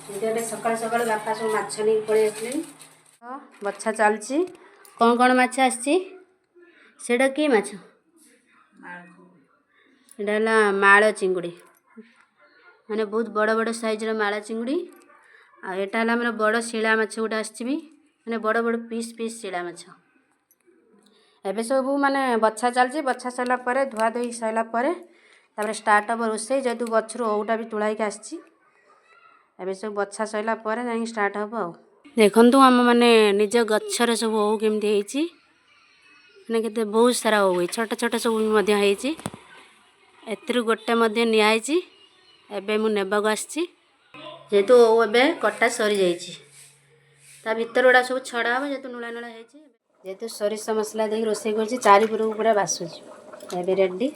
सकाल सकाल बापा सब माछ नहीं पड़े बछा चलती कौन कौन माछ आटा कि माछ एटा माल चिंगुड़ी माने बहुत बड़ बड़ साइज माला चिंगुड़ी आटा है बड़ शिला माछ गोटे आसि माने बड़ बड़ पीस पीस शिला माछ एबे सब माने बछा चलती बछा सरला धुआ धोई सरला स्टार्ट हम रोसे जेहेतु गचर ओटा भी तुलाइक आसी एबे सब बछा सरला जा स्टार्ट हम आ देखु आम मैंने निज गचर सब ओ केमती मैंने केते बहुत सारा ओ छोट छोट सब एथरू गोटे निआई एबे मु नेबाक आसी जेहेतु ओ एबे कटा सरी जाइए ता भीतर गुड़ा सब छड़ा हम जेहेतु नुला नुला जेहेतु सोरिष मसला दे रोसे कर चारिपुर पूरा बासुची एबे रेडी